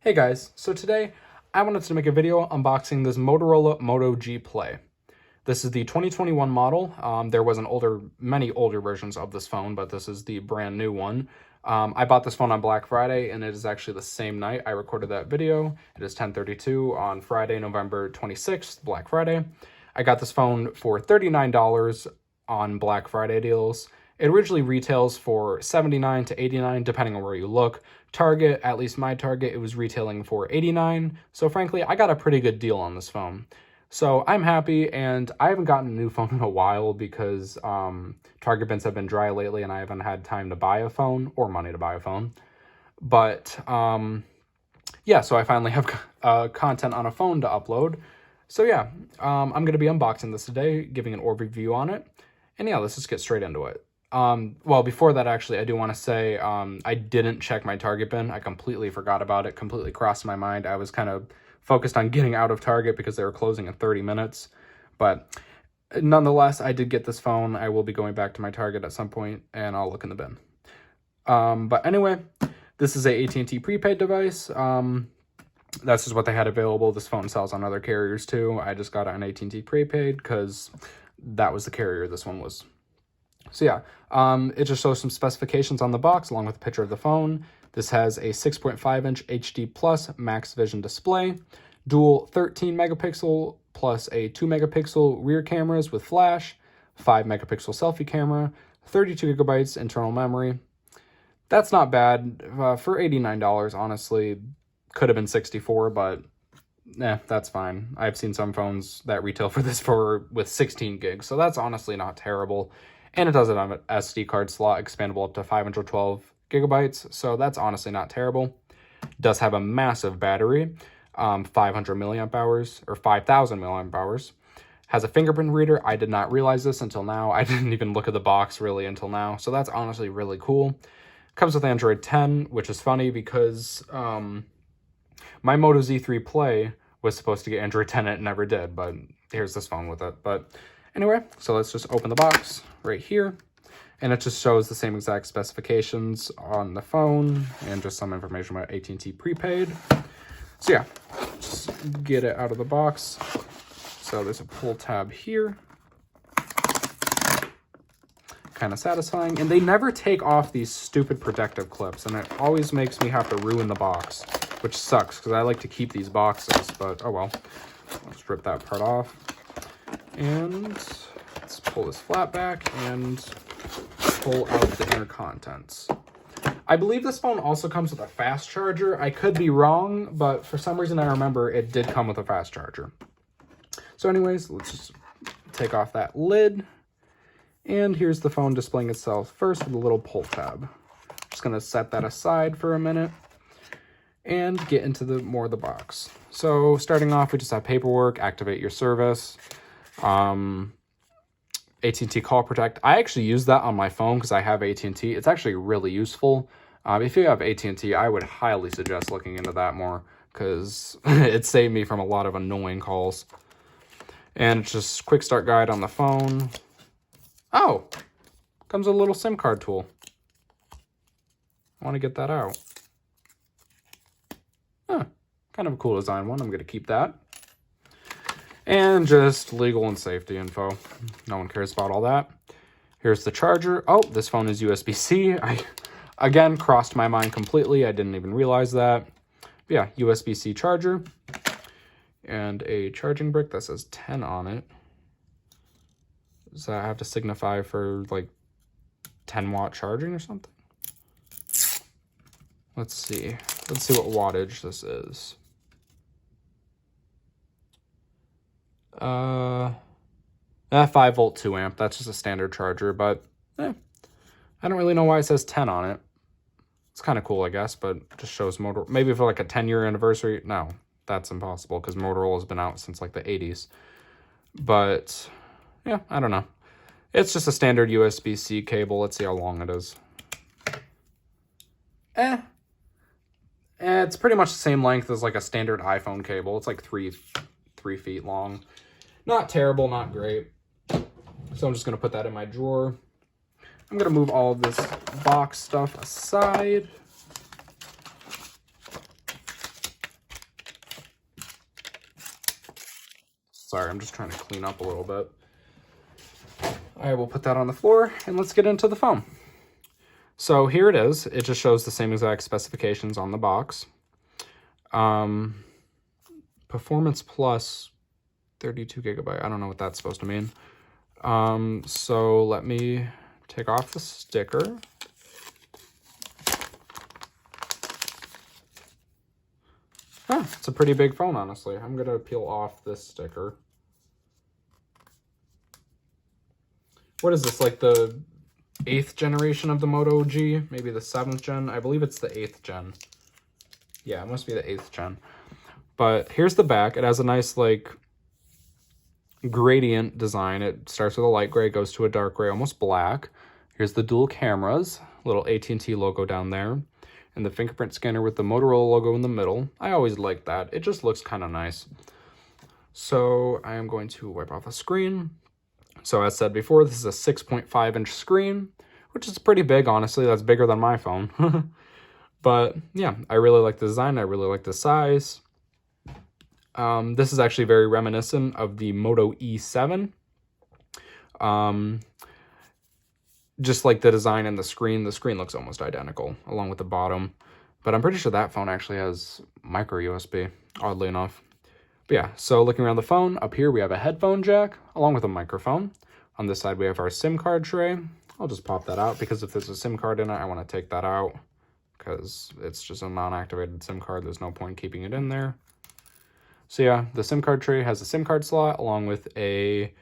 Hey guys, so today I wanted to make a video unboxing this Motorola Moto G Play. This is the 2021 model. There was many older versions of this phone, but this is the brand new one. I bought this phone on Black Friday, and it is actually the same night I recorded that video. It is 10:32 on Friday, November 26th, Black Friday. I got this phone for $39 on Black Friday deals. It originally retails for $79 to $89, depending on where you look. Target, at least my Target, it was retailing for $89. So frankly, I got a pretty good deal on this phone. So I'm happy, and I haven't gotten a new phone in a while because Target bins have been dry lately, and I haven't had time to buy a phone or money to buy a phone. But yeah, so I finally have content on a phone to upload. So yeah, I'm going to be unboxing this today, giving an overview on it. And yeah, let's just get straight into it. Well, before that, actually, I do want to say I didn't check my Target bin. I completely forgot about it, completely crossed my mind. I was kind of focused on getting out of Target because they were closing in 30 minutes. But nonetheless, I did get this phone. I will be going back to my Target at some point, and I'll look in the bin. But anyway, this is a AT&T prepaid device. That's just what they had available. This phone sells on other carriers too. I just got it on AT&T prepaid because that was the carrier this one was. So yeah, it just shows some specifications on the box along with a picture of the phone. This has a 6.5-inch HD Plus Max Vision display, dual 13 megapixel plus a 2 megapixel rear cameras with flash, 5 megapixel selfie camera, 32 gigabytes internal memory. That's not bad for $89, honestly. Could have been 64, but that's fine. I've seen some phones that retail for this with 16 gigs, so that's honestly not terrible. And it does it on an SD card slot, expandable up to 512 gigabytes, so that's honestly not terrible. It does have a massive battery, 500 milliamp hours, or 5,000 milliamp hours. Has a fingerprint reader. I did not realize this until now. I didn't even look at the box really until now, so that's honestly really cool. Comes with Android 10, which is funny because my Moto Z3 Play was supposed to get Android 10 and it never did, but here's this phone with it. But anyway, so let's just open the box right here, and it just shows the same exact specifications on the phone and just some information about AT&T prepaid. So yeah, just get it out of the box. So there's a pull tab here. Kind of satisfying, and they never take off these stupid protective clips, and it always makes me have to ruin the box, which sucks because I like to keep these boxes, but oh well. Let's rip that part off. And let's pull this flap back and pull out the inner contents. I believe this phone also comes with a fast charger. I could be wrong, but for some reason I remember it did come with a fast charger. So anyways, let's just take off that lid. And here's the phone displaying itself first with a little pull tab. Just going to set that aside for a minute and get into more of the box. So starting off, we just have paperwork, activate your service. AT&T Call Protect. I actually use that on my phone because I have AT&T. It's actually really useful. If you have AT&T, I would highly suggest looking into that more because it saved me from a lot of annoying calls. And it's just quick start guide on the phone. Oh, comes with a little SIM card tool. I want to get that out. Huh, kind of a cool design one. I'm going to keep that. And just legal and safety info. No one cares about all that. Here's the charger. Oh, this phone is USB-C. I, again, crossed my mind completely. I didn't even realize that. But yeah, USB-C charger. And a charging brick that says 10 on it. Does that have to signify for, like, 10-watt charging or something? Let's see. Let's see what wattage this is. 5-volt 2-amp. That's just a standard charger, but I don't really know why it says 10 on it. It's kind of cool, I guess, but it just shows Motorola. Maybe for like a 10-year anniversary. No, that's impossible because Motorola's been out since like the 80s. But yeah, I don't know. It's just a standard USB-C cable. Let's see how long it is. It's pretty much the same length as like a standard iPhone cable. It's like three feet long. Not terrible, not great. So I'm just going to put that in my drawer. I'm going to move all of this box stuff aside. Sorry, I'm just trying to clean up a little bit. I will put that on the floor and let's get into the phone. So here it is. It just shows the same exact specifications on the box. Performance Plus 32 gigabyte. I don't know what that's supposed to mean. So let me take off the sticker. Huh, it's a pretty big phone, honestly. I'm gonna peel off this sticker. What is this, like the 8th generation of the Moto G? Maybe the 7th gen? I believe it's the 8th gen. Yeah, it must be the 8th gen. But here's the back. It has a nice, like, gradient design. It starts with a light gray, goes to a dark gray, almost black. Here's the dual cameras, little AT&T logo down there, and the fingerprint scanner with the Motorola logo in the middle. I always like that. It just looks kind of nice. So I am going to wipe off the screen. So as said before, this is a 6.5-inch screen, which is pretty big, honestly. That's bigger than my phone. But yeah, I really like the design. I really like the size. This is actually very reminiscent of the Moto E7. Just like the design and the screen looks almost identical, along with the bottom. But I'm pretty sure that phone actually has micro USB, oddly enough. But yeah, so looking around the phone, up here we have a headphone jack, along with a microphone. On this side we have our SIM card tray. I'll just pop that out, because if there's a SIM card in it, I want to take that out, because it's just a non-activated SIM card. There's no point keeping it in there. So yeah, the SIM card tray has a SIM card slot, along with a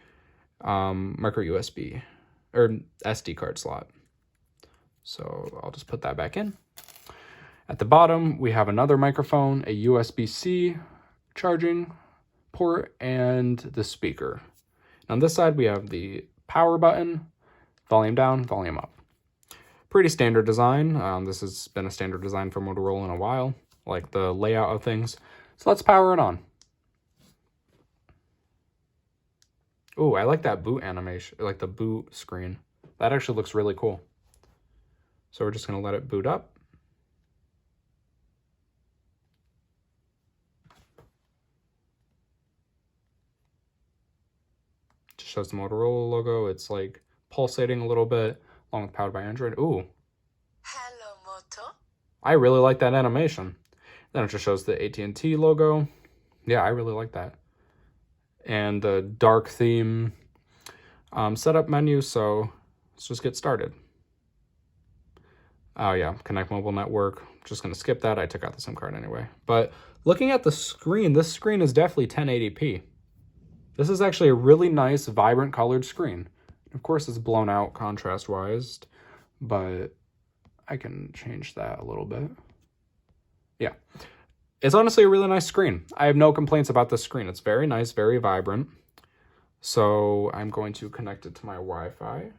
micro USB, or SD card slot. So I'll just put that back in. At the bottom, we have another microphone, a USB-C charging port, and the speaker. On this side, we have the power button, volume down, volume up. Pretty standard design. This has been a standard design for Motorola in a while, like the layout of things. So let's power it on. Oh, I like that boot animation, like the boot screen. That actually looks really cool. So we're just going to let it boot up. Just shows the Motorola logo. It's like pulsating a little bit, along with powered by Android. Ooh. Hello, Moto. I really like that animation. Then it just shows the AT&T logo. Yeah, I really like that. And the dark theme setup menu, so let's just get started. Oh yeah, connect mobile network. Just gonna skip that. I took out the SIM card anyway. But looking at the screen, this screen is definitely 1080p. This is actually a really nice, vibrant colored screen. Of course, it's blown out contrast-wise, but I can change that a little bit. Yeah. It's honestly a really nice screen. I have no complaints about this screen. It's very nice, very vibrant. So I'm going to connect it to my Wi-Fi.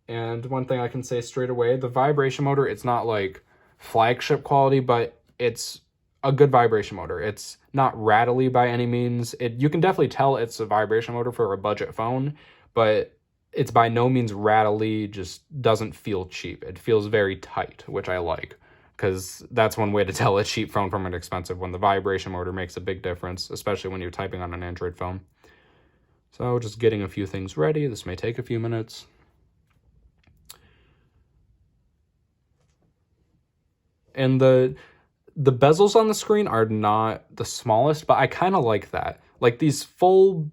And one thing I can say straight away, the vibration motor, it's not like flagship quality, but it's a good vibration motor. It's not rattly by any means. You can definitely tell it's a vibration motor for a budget phone, but it's by no means rattly, just doesn't feel cheap. It feels very tight, which I like, because that's one way to tell a cheap phone from an expensive one. The vibration motor makes a big difference, especially when you're typing on an Android phone. So just getting a few things ready. This may take a few minutes. And the bezels on the screen are not the smallest, but I kind of like that. Like these full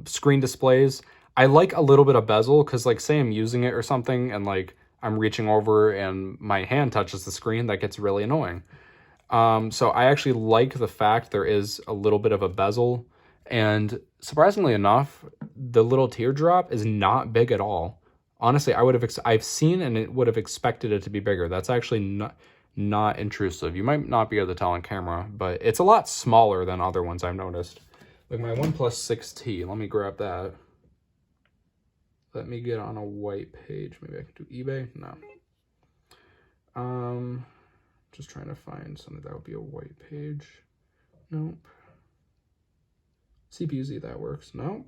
screen displays, I like a little bit of bezel, because like say I'm using it or something and like I'm reaching over and my hand touches the screen, that gets really annoying. So I actually like the fact there is a little bit of a bezel, and surprisingly enough, the little teardrop is not big at all. Honestly, I've seen and it would have expected it to be bigger. That's actually not intrusive. You might not be able to tell on camera, but it's a lot smaller than other ones I've noticed. Like my OnePlus 6T, let me grab that. Let me get on a white page. Maybe I can do eBay? No. Just trying to find something that would be a white page. Nope. CPU-Z, that works. No.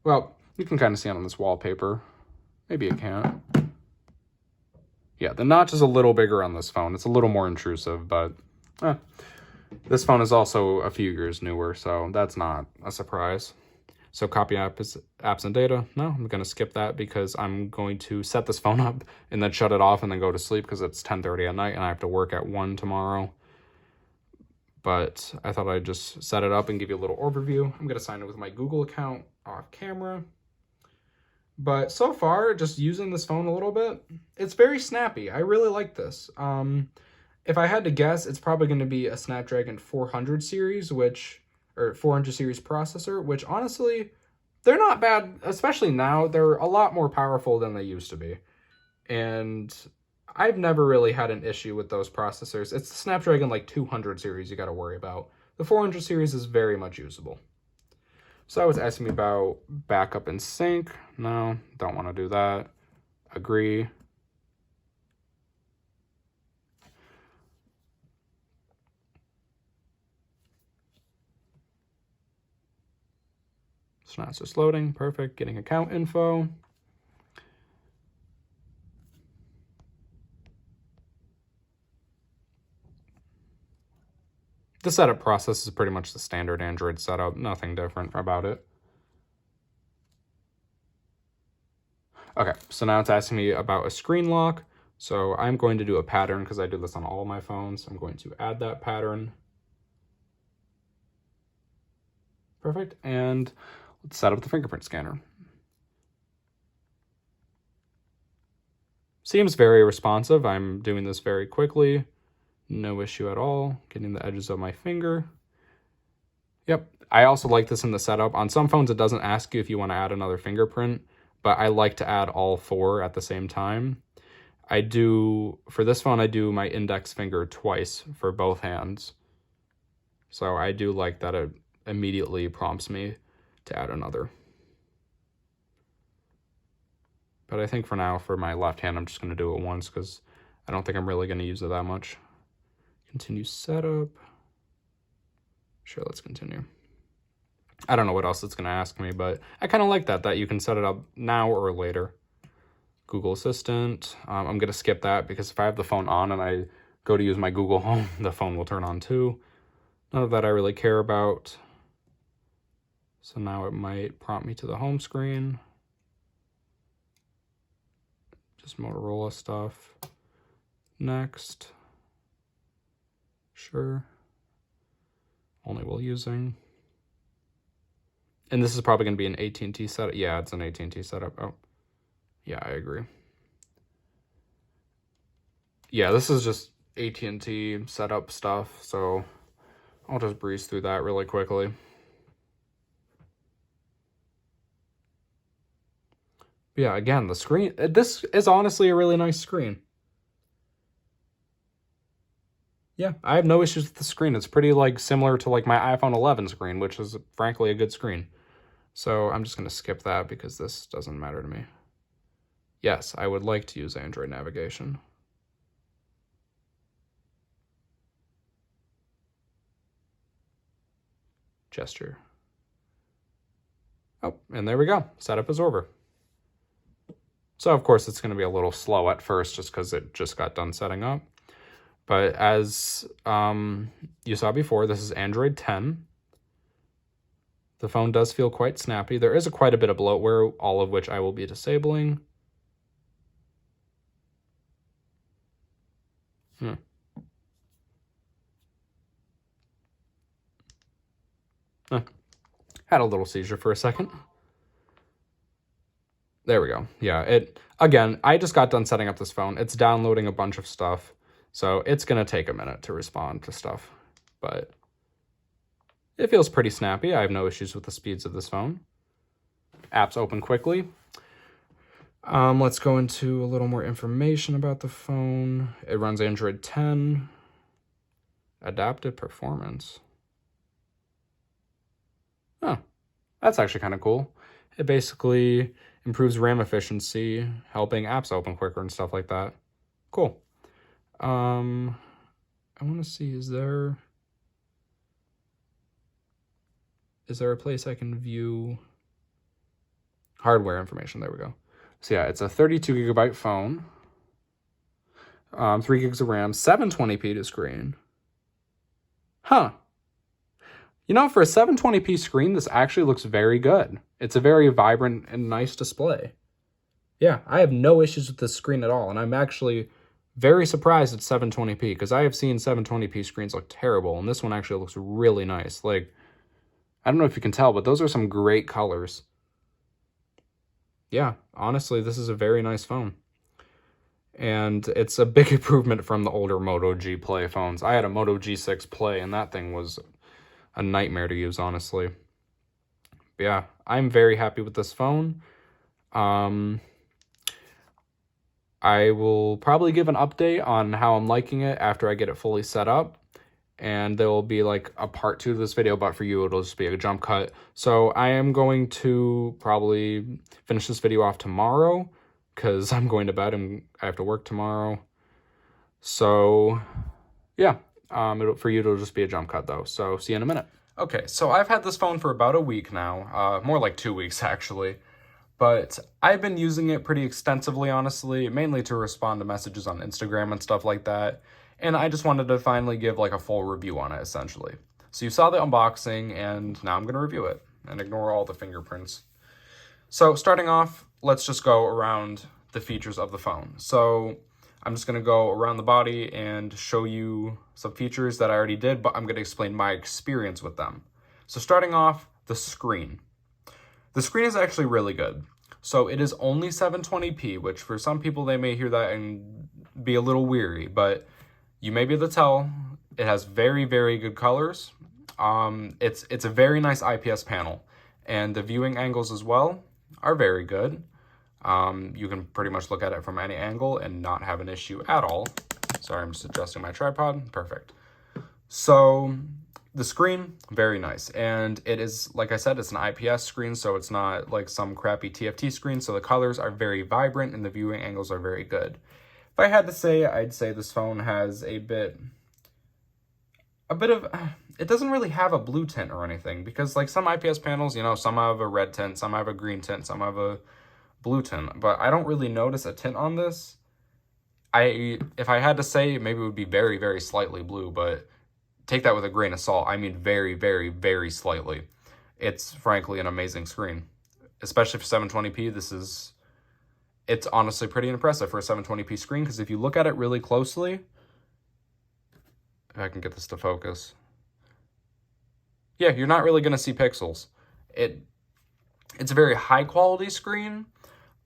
Well, you can kind of see it on this wallpaper. Maybe you can't. Yeah, the notch is a little bigger on this phone. It's a little more intrusive, but this phone is also a few years newer, so that's not a surprise. So copy apps and data. No, I'm going to skip that because I'm going to set this phone up and then shut it off and then go to sleep because it's 10:30 at night and I have to work at 1 tomorrow. But I thought I'd just set it up and give you a little overview. I'm going to sign in with my Google account off camera. But so far, just using this phone a little bit, it's very snappy. I really like this. If I had to guess, it's probably going to be a Snapdragon 400 series, or 400 series processor, which honestly, they're not bad, especially now. They're a lot more powerful than they used to be. And I've never really had an issue with those processors. It's the Snapdragon like 200 series you got to worry about. The 400 series is very much usable. So it's asking me about backup and sync. No, don't want to do that. Agree. So now it's just loading. Perfect. Getting account info. The setup process is pretty much the standard Android setup. Nothing different about it. Okay, so now it's asking me about a screen lock. So I'm going to do a pattern because I do this on all of my phones. I'm going to add that pattern. Perfect. And let's set up the fingerprint scanner. Seems very responsive. I'm doing this very quickly. No issue at all. Getting the edges of my finger. Yep. I also like this in the setup. On some phones, it doesn't ask you if you want to add another fingerprint, but I like to add all 4 at the same time. For this phone, I do my index finger twice for both hands. So I do like that it immediately prompts me to add another. But I think for now, for my left hand, I'm just going to do it once because I don't think I'm really going to use it that much. Continue setup. Sure, let's continue. I don't know what else it's going to ask me, but I kind of like that you can set it up now or later. Google Assistant. I'm going to skip that because if I have the phone on and I go to use my Google Home, the phone will turn on too. None of that I really care about. So now it might prompt me to the home screen. Just Motorola stuff. Next. Sure. Only while using. And this is probably going to be an AT&T setup. Yeah, it's an AT&T setup. Oh, yeah, I agree. Yeah, this is just AT&T setup stuff, so I'll just breeze through that really quickly. Yeah, again, the screen, this is honestly a really nice screen. Yeah, I have no issues with the screen. It's pretty similar to my iPhone 11 screen, which is frankly a good screen. So I'm just going to skip that because this doesn't matter to me. Yes, I would like to use Android navigation. Gesture. Oh, and there we go. Setup is over. So of course it's going to be a little slow at first just because it just got done setting up. But as you saw before, this is Android 10. The phone does feel quite snappy. There is quite a bit of bloatware, all of which I will be disabling. Had a little seizure for a second. There we go. Yeah, again, I just got done setting up this phone. It's downloading a bunch of stuff, so it's going to take a minute to respond to stuff. But it feels pretty snappy. I have no issues with the speeds of this phone. Apps open quickly. Let's go into a little more information about the phone. It runs Android 10. Adaptive performance. Oh, that's actually kind of cool. It basically improves RAM efficiency, helping apps open quicker and stuff like that. Cool. I want to see, is there a place I can view hardware information? There we go. So yeah, it's a 32 gigabyte phone. 3 gigs of RAM, 720p to screen. Huh. You know, for a 720p screen, this actually looks very good. It's a very vibrant and nice display. Yeah, I have no issues with this screen at all, and I'm actually very surprised it's 720p, because I have seen 720p screens look terrible, and this one actually looks really nice. Like, I don't know if you can tell, but those are some great colors. Yeah, honestly, this is a very nice phone. And it's a big improvement from the older Moto G Play phones. I had a Moto G6 Play, and that thing was a nightmare to use, honestly. But yeah, I'm very happy with this phone. I will probably give an update on how I'm liking it after I get it fully set up. And there will be like a part 2 to this video, but for you, it'll just be a jump cut. So I am going to probably finish this video off tomorrow, because I'm going to bed and I have to work tomorrow. So yeah, for you, it'll just be a jump cut though. So see you in a minute. Okay, so I've had this phone for about a week now, more like 2 weeks actually. But I've been using it pretty extensively, honestly, mainly to respond to messages on Instagram and stuff like that. And I just wanted to finally give like a full review on it, essentially. So you saw the unboxing, and now I'm going to review it and ignore all the fingerprints. So starting off, let's just go around the features of the phone. So I'm just going to go around the body and show you some features that I already did, but I'm going to explain my experience with them. So starting off, the screen. The screen is actually really good. So it is only 720p, which for some people they may hear that and be a little weary, but you may be able to tell it has very, very good colors. It's a very nice IPS panel, and the viewing angles as well are very good. You can pretty much look at it from any angle and not have an issue at all. Sorry, I'm just adjusting my tripod. Perfect. So the screen, very nice. And it is, like I said, it's an IPS screen, so it's not like some crappy TFT screen. So the colors are very vibrant and the viewing angles are very good. If I had to say, I'd say this phone has a bit of, it doesn't really have a blue tint or anything, because like some IPS panels, you know, some have a red tint, some have a green tint, some have a blue tint, but I don't really notice a tint on this. If I had to say, maybe it would be very, very slightly blue, but take that with a grain of salt. I mean, very, very, very slightly. It's frankly an amazing screen, especially for 720p. It's honestly pretty impressive for a 720p screen, because if you look at it really closely, if I can get this to focus, yeah, you're not really going to see pixels. It's a very high quality screen,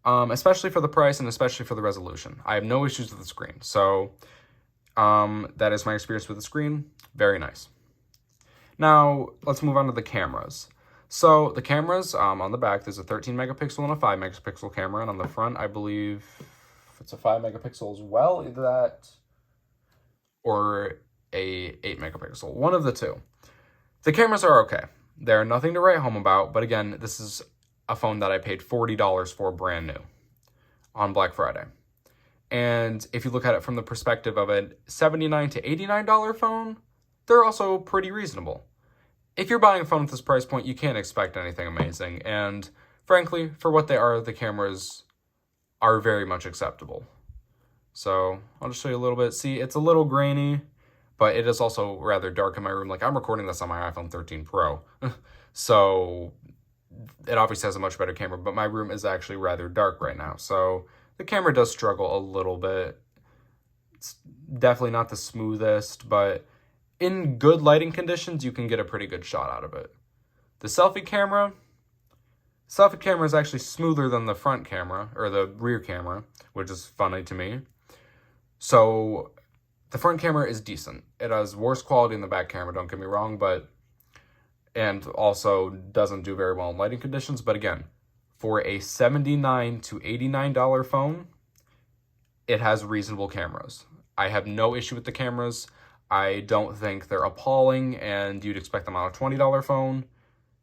especially for the price and especially for the resolution. I have no issues with the screen. So that is my experience with the screen. Very nice. Now, let's move on to the cameras. So the cameras, on the back, there's a 13 megapixel and a 5 megapixel camera. And on the front, I believe it's a 5 megapixel as well. Either that or a 8 megapixel. One of the two. The cameras are okay. They're nothing to write home about. But again, this is a phone that I paid $40 for brand new on Black Friday. And if you look at it from the perspective of a $79 to $89 phone, they're also pretty reasonable. If you're buying a phone at this price point, you can't expect anything amazing. And frankly, for what they are, the cameras are very much acceptable. So I'll just show you a little bit. See, it's a little grainy, but it is also rather dark in my room. Like, I'm recording this on my iPhone 13 Pro. So it obviously has a much better camera, but my room is actually rather dark right now. So the camera does struggle a little bit. It's definitely not the smoothest, but in good lighting conditions, you can get a pretty good shot out of it. The selfie camera is actually smoother than the front camera, or the rear camera, which is funny to me. So the front camera is decent. It has worse quality than the back camera, don't get me wrong, and also doesn't do very well in lighting conditions. But again, for a $79 to $89 phone, it has reasonable cameras. I have no issue with the cameras. I don't think they're appalling, and you'd expect them on a $20 phone.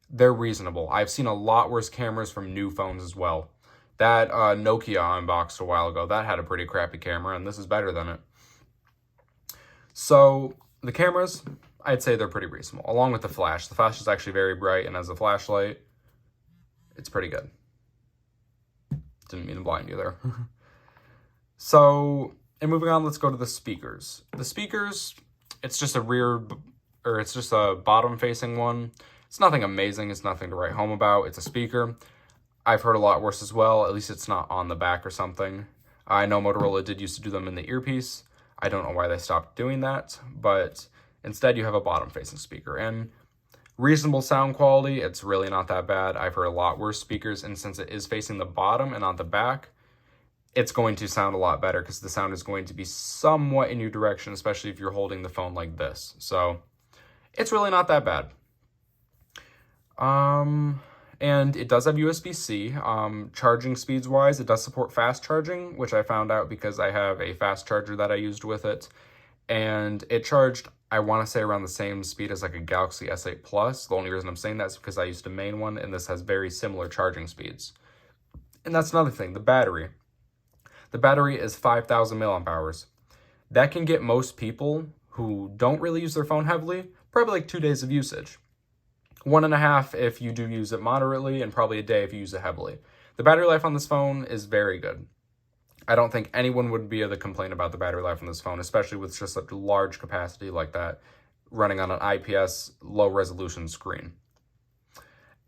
They're reasonable. I've seen a lot worse cameras from new phones as well. That Nokia I unboxed a while ago, that had a pretty crappy camera, and this is better than it. So the cameras, I'd say they're pretty reasonable, along with the flash. The flash is actually very bright, and as a flashlight, it's pretty good. Didn't mean to blind you there. So And moving on, let's go to the speakers. The speakers, it's just it's just a bottom-facing one. It's nothing amazing. It's nothing to write home about. It's a speaker. I've heard a lot worse as well. At least it's not on the back or something. I know Motorola did used to do them in the earpiece. I don't know why they stopped doing that, but instead you have a bottom-facing speaker. And reasonable sound quality, it's really not that bad. I've heard a lot worse speakers, and since it is facing the bottom and not the back, it's going to sound a lot better because the sound is going to be somewhat in your direction, especially if you're holding the phone like this. So it's really not that bad. And it does have USB-C. Charging speeds wise, it does support fast charging, which I found out because I have a fast charger that I used with it. And it charged, I want to say, around the same speed as like a Galaxy S8 Plus. The only reason I'm saying that is because I used a main one, and this has very similar charging speeds. And that's another thing, the battery. The battery is 5,000 milliamp hours. That can get most people who don't really use their phone heavily, probably like 2 days of usage. 1.5 if you do use it moderately, and probably a day if you use it heavily. The battery life on this phone is very good. I don't think anyone would be able to complain about the battery life on this phone, especially with just such a large capacity like that, running on an IPS low resolution screen.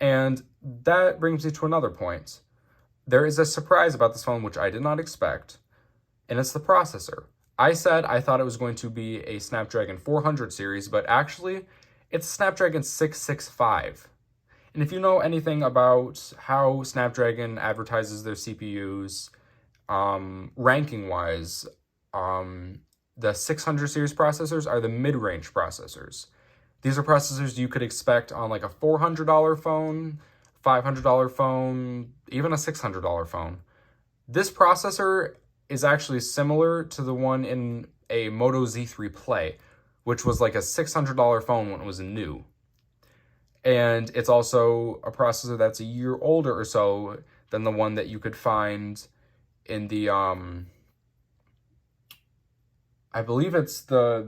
And that brings me to another point. There is a surprise about this phone which I did not expect, and it's the processor. I said I thought it was going to be a Snapdragon 400 series, but actually it's Snapdragon 665. And if you know anything about how Snapdragon advertises their CPUs, ranking-wise, the 600 series processors are the mid-range processors. These are processors you could expect on like a $400 phone, $500 phone, even a $600 phone. This processor is actually similar to the one in a Moto Z3 Play, which was like a $600 phone when it was new. And it's also a processor that's a year older or so than the one that you could find in the, I believe it's the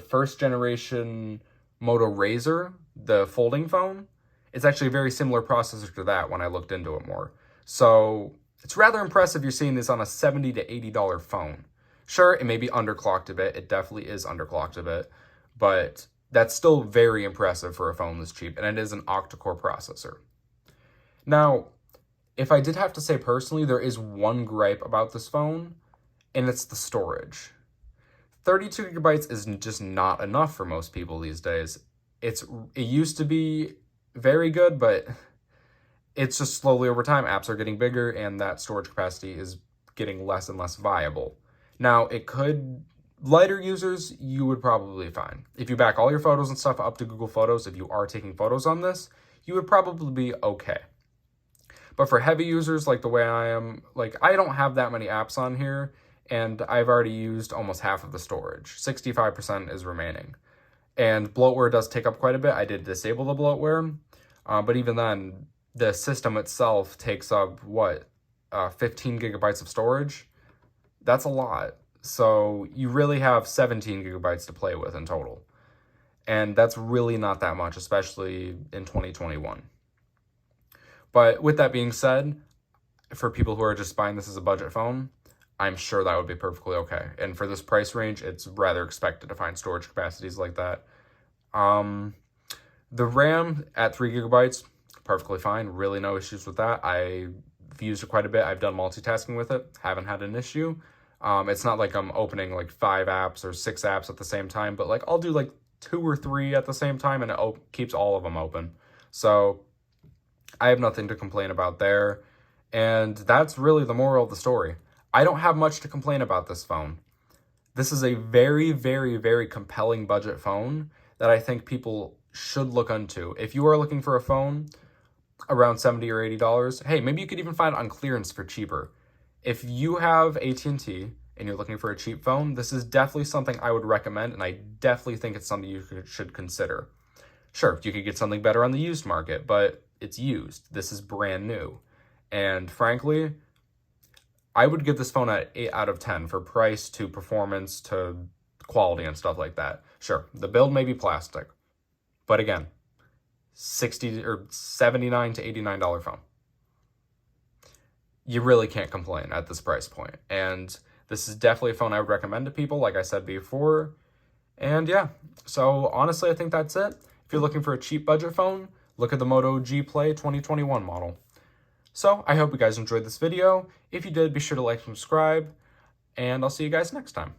first generation Moto Razr, the folding phone. It's actually a very similar processor to that when I looked into it more. So it's rather impressive you're seeing this on a $70 to $80 phone. Sure, it may be underclocked a bit. It definitely is underclocked a bit. But that's still very impressive for a phone this cheap. And it is an octa-core processor. Now, if I did have to say personally, there is one gripe about this phone, and it's the storage. 32 gigabytes is just not enough for most people these days. It used to be very good, but it's just slowly over time. Apps are getting bigger, and that storage capacity is getting less and less viable. Now, lighter users, you would probably be fine. If you back all your photos and stuff up to Google Photos, if you are taking photos on this, you would probably be okay. But for heavy users like the way I am, like I don't have that many apps on here, and I've already used almost half of the storage. 65% is remaining. And bloatware does take up quite a bit. I did disable the bloatware, but even then, the system itself takes up, 15 gigabytes of storage? That's a lot. So you really have 17 gigabytes to play with in total. And that's really not that much, especially in 2021. But with that being said, for people who are just buying this as a budget phone, I'm sure that would be perfectly okay. And for this price range, it's rather expected to find storage capacities like that. The RAM at 3 gigabytes, perfectly fine. Really no issues with that. I've used it quite a bit. I've done multitasking with it. Haven't had an issue. It's not like I'm opening like 5 apps or 6 apps at the same time, but like I'll do like 2 or 3 at the same time, and it keeps all of them open. So I have nothing to complain about there. And that's really the moral of the story. I don't have much to complain about this phone. This is a very, very, very compelling budget phone that I think people should look into. If you are looking for a phone around $70 or $80, hey, maybe you could even find it on clearance for cheaper. If you have AT&T and you're looking for a cheap phone, this is definitely something I would recommend, and I definitely think it's something you should consider. Sure, you could get something better on the used market, but it's used. This is brand new. And frankly, I would give this phone an 8 out of 10 for price to performance to quality and stuff like that. Sure, the build may be plastic, but again, $60 or $79 to $89 phone. You really can't complain at this price point. And This is definitely a phone I would recommend to people, like I said before. And yeah, so honestly, I think that's it. If you're looking for a cheap budget phone, look at the Moto G Play 2021 model. So I hope you guys enjoyed this video. If you did, be sure to like and subscribe, and I'll see you guys next time.